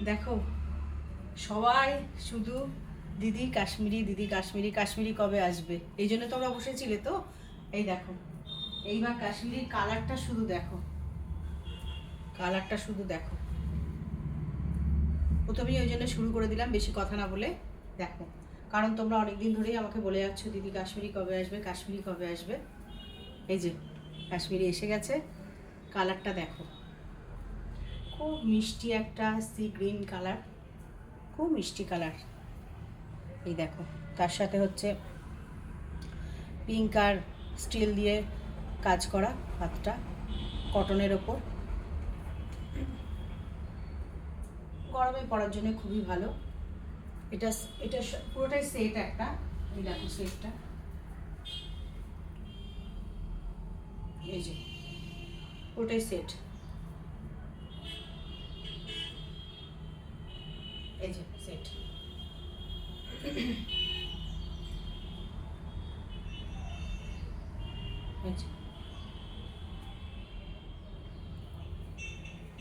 দেখো সবাই শুধু দিদি কাশ্মীরি, দিদি কাশ্মীরি, কাশ্মীরি কবে আসবে, এই জন্য তোমরা বসেছিলে তো। এই দেখো এইবার কাশ্মীরির কালারটা শুধু দেখো, কালারটা শুধু দেখো। প্রথমেই ওই জন্য শুরু করে দিলাম বেশি কথা না বলে। দেখো, কারণ তোমরা অনেকদিন ধরেই আমাকে বলে যাচ্ছ দিদি কাশ্মীরি কবে আসবে, কাশ্মীরি কবে আসবে। এই যে কাশ্মীরি এসে গেছে, কালারটা দেখো, খুব মিষ্টি একটা সি গ্রিন কালার, খুব মিষ্টি কালার। এই দেখো তার সাথে হচ্ছে পিঙ্ক আর স্টিল দিয়ে কাজ করা, হাতটা কটনের ওপর, গরমে পরার জন্য খুবই ভালো। এটা এটা পুরোটাই সেট একটা। এই দেখো সেটটা, এই যে পুরোটাই সেট, এই যে সেট।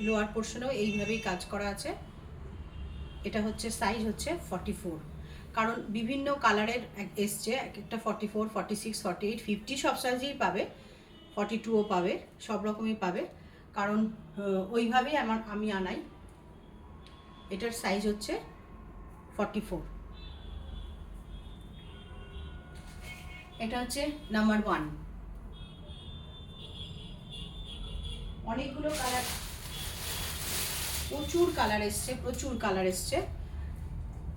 লোয়ার পোর্শনেও এইভাবেই কাজ করা আছে। এটা হচ্ছে সাইজ হচ্ছে 44, কারণ বিভিন্ন কালারের এসছে, এক একটা 44, 46, 48, 50 সব সাইজেই পাবে, 42ও পাবে, সব রকমই পাবে, কারণ ওইভাবেই আমি আনাই। এটার সাইজ হচ্ছে 44। এটা হচ্ছে নাম্বার 1। অনেকগুলো কালার, প্রচুর কালার এসছে, প্রচুর কালার এসছে,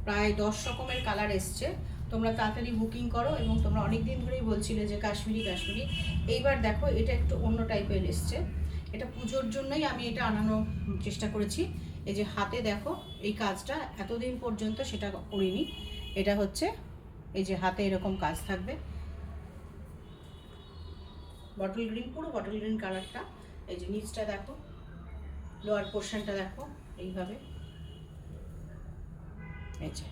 প্রায় 10 রকমের কালার এসছে। তোমরা তাড়াতাড়ি বুকিং করো, এবং তোমরা অনেক দিন ধরেই বলছিলে যে কাশ্মীরি কাশ্মীরি। এইবার দেখো এটা একটু অন্য টাইপের এসছে, এটা পুজোর জন্যই আমি এটা আনানোর চেষ্টা করেছি। এই যে হাতে দেখো এই কাজটা এতদিন পর্যন্ত সেটা করিনি। এটা হচ্ছে এই যে হাতে এরকম কাজ থাকবে, বটল গ্রিন, পুরো বটল গ্রিন কালারটা। এই যে নিচটা দেখো, লোয়ার পোর্শনটা দেখো এইভাবে, এই যে।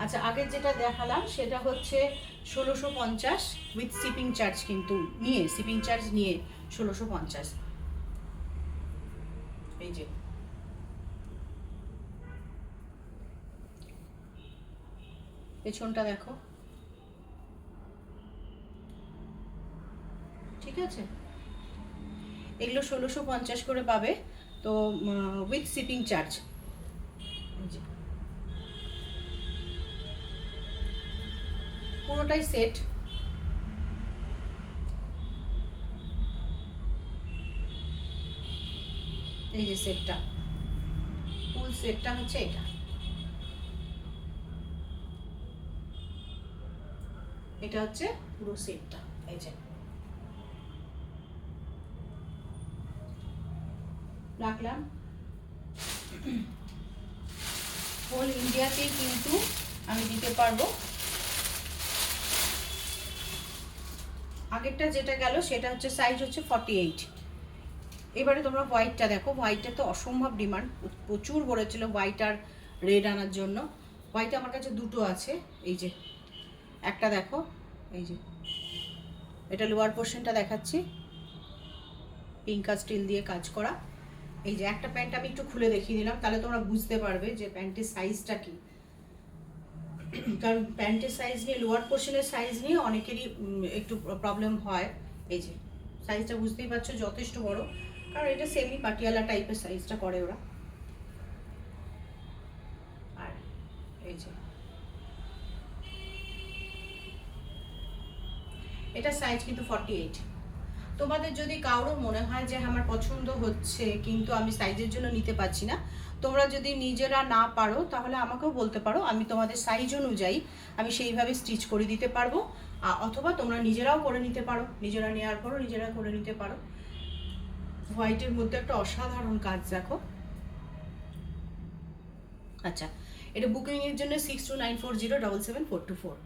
আচ্ছা, আগের যেটা দেখালাম সেটা হচ্ছে 1650 উইথ শিপিং চার্জ, কিন্তু নিয়ে শিপিং চার্জ নিয়ে 1650। এই যে পেছনটা দেখো, ঠিক আছে। এগুলো 1650 করে পাবে, তো উইথ শিপিং চার্জ। পুরোটাই সেট, এই যে সেটটা, ফুল সেটটা হচ্ছে এটা। এটা হচ্ছে পুরো সেটটা, এই যে রাখলাম। হোল ইন্ডিয়াতেই কিন্তু আমি দিতে পারবো। আগেরটা যেটা গেল সেটা হচ্ছে সাইজ হচ্ছে 48। এবারে তোমরা হোয়াইটটা দেখো, হোয়াইটটা তো অসম্ভব ডিমান্ড, প্রচুর বলেছিল হোয়াইট আর রেড আনার জন্য। হোয়াইট আমার কাছে দুটো আছে, এই যে একটা দেখো, এই যে এটা লোয়ার পোর্শনটা দেখাচ্ছি, পিঙ্ক আর স্টিল দিয়ে কাজ করা। এই যে একটা প্যান্ট আমি একটু খুলে দেখিয়ে দিলাম, তাহলে তোমরা বুঝতে পারবে যে প্যান্টের সাইজটা কি। কারণ প্যান্টের সাইজ নিয়ে, লোয়ার পোর্শনের সাইজ নিয়ে অনেকেরই একটু প্রবলেম হয়। এই যে সাইজটা বুঝতেই পারছো যথেষ্ট বড়, কারণ এটা সেমি পাটিয়ালা টাইপের সাইজটা করে ওরা। আর এই যে এটা সাইজ কিন্তু 48। তোমাদের যদি কারো মনে হয় যে আমার পছন্দ হচ্ছে কিন্তু আমি সাইজের জন্য নিতে পারছি না, তোমরা যদি নিজেরা না পারো তাহলে আমাকেও বলতে পারো, আমি তোমাদের সাইজ অনুযায়ী আমি সেইভাবে স্টিচ করে দিতে পারবো। অথবা তোমরা নিজেরাও করে নিতে পারো, নিজেরা নেওয়ার পরও নিজেরা করে নিতে পারো। হোয়াইটের মধ্যে একটা অসাধারণ কাজ দেখো। আচ্ছা, এটা বুকিংয়ের জন্য 6294077424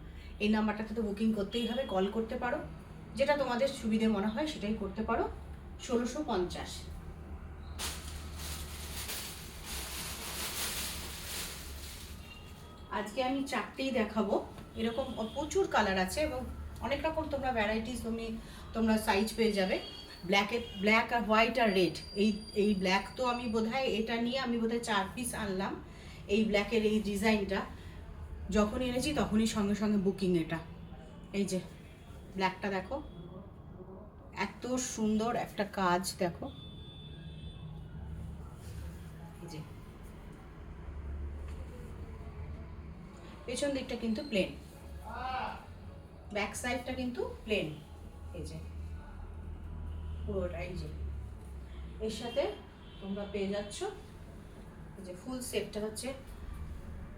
এই নাম্বারটাতে তো বুকিং করতেই হবে, কল করতে পারো, যেটা তোমাদের সুবিধে মনে হয় সেটাই করতে পারো। 1650। আজকে আমি চারটেই দেখাবো, এরকম প্রচুর কালার আছে এবং অনেক রকম তোমরা ভ্যারাইটিস তোমরা সাইজ পেয়ে যাবে। ব্ল্যাক আর হোয়াইট আর রেড, এই ব্ল্যাক তো আমি বোধহয় এটা নিয়ে আমি বোধহয় 4 পিস আনলাম। এই ব্ল্যাকের এই ডিজাইনটা যখন এনেছি তখনই সঙ্গে সঙ্গে বুকিং। এটা এই যে ব্ল্যাকটা দেখো, এত সুন্দর একটা কাজ দেখো, এই যে পেছন দিকটা কিন্তু প্লেন, ব্যাক সাইডটা কিন্তু প্লেন, এই যে পুরোটা। এই যে এর সাথে তোমরা পেয়ে যাচ্ছ এই যে ফুল সেটটা হচ্ছে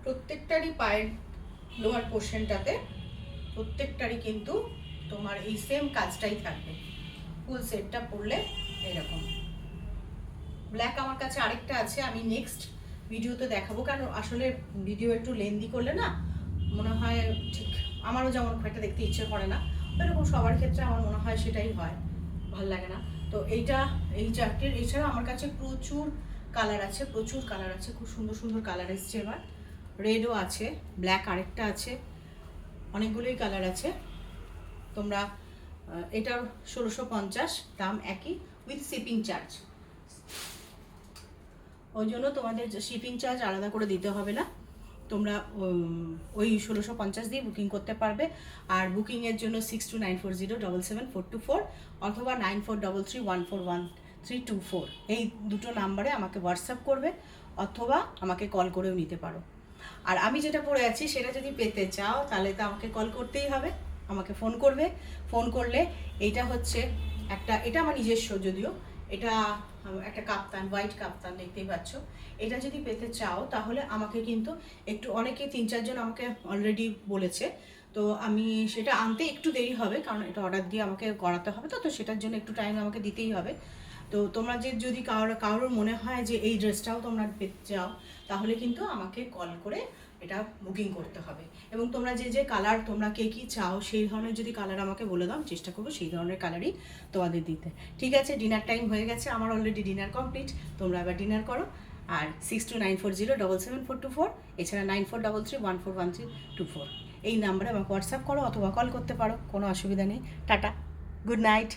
প্রত্যেকটারই পায়ের লোয়ার পোর্শনটাতে প্রত্যেকটারই কিন্তু তোমার এই সেম কাজটাই থাকবে। ফুল সেটটা পরলে এরকম। ব্ল্যাক আমার কাছে আরেকটা আছে, আমি নেক্সট ভিডিওতে দেখাবো, কারণ আসলে ভিডিও একটু লেন্দি করলে না মনে হয় ঠিক, আমারও যেমন খুব একটা দেখতে ইচ্ছে করে না, এরকম সবার ক্ষেত্রে আমার মনে হয় সেটাই হয়, ভালো লাগে না। তো এই চারটের এছাড়াও আমার কাছে প্রচুর কালার আছে, খুব সুন্দর সুন্দর কালার এসছে এবার। রেডও আছে, ব্ল্যাক আরেকটা আছে, অনেকগুলোই কালার আছে। তোমরা এটার 1650 দাম একই, উইথ শিপিং চার্জ। ওই জন্য তোমাদের শিপিং চার্জ আলাদা করে দিতে হবে না, তোমরা ওই 1650 দিয়ে বুকিং করতে পারবে। আর বুকিংয়ের জন্য 6294077424 অথবা 9433141324 এই দুটো নাম্বারে আমাকে হোয়াটসঅ্যাপ করবে অথবা আমাকে কল করেও নিতে পারো। আর আমি যেটা পরে আছি সেটা যদি পেতে চাও তাহলে তো আমাকে কল করতেই হবে, আমাকে ফোন করবে। ফোন করলে এইটা হচ্ছে এটা আমার নিজস্ব, যদিও এটা একটা কাপ্তান, হোয়াইট কাপ্তান দেখতেই পাচ্ছ। এটা যদি পেতে চাও তাহলে আমাকে কিন্তু একটু, অনেকে 3-4 জন আমাকে অলরেডি বলেছে, তো আমি সেটা আনতে একটু দেরি হবে, কারণ এটা অর্ডার দিয়ে আমাকে করাতে হবে, তো সেটার জন্য একটু টাইম আমাকে দিতেই হবে। তো তোমরা যদি কারোর মনে হয় যে এই ড্রেসটাও তোমরা পেতে চাও তাহলে কিন্তু আমাকে কল করে এটা বুকিং করতে হবে। এবং তোমরা যে কালার তোমরা কে কী চাও সেই ধরনের যদি কালার আমাকে বলে দাও, চেষ্টা করবো সেই ধরনের কালারই তোমাদের দিতে। ঠিক আছে, ডিনার টাইম হয়ে গেছে, আমার অলরেডি ডিনার কমপ্লিট, তোমরা এবার ডিনার করো। আর 6294077424 এছাড়া 9433141324 এই নাম্বারে আমাকে হোয়াটসঅ্যাপ করো অথবা কল করতে পারো, কোনো অসুবিধা নেই। Tata, good night.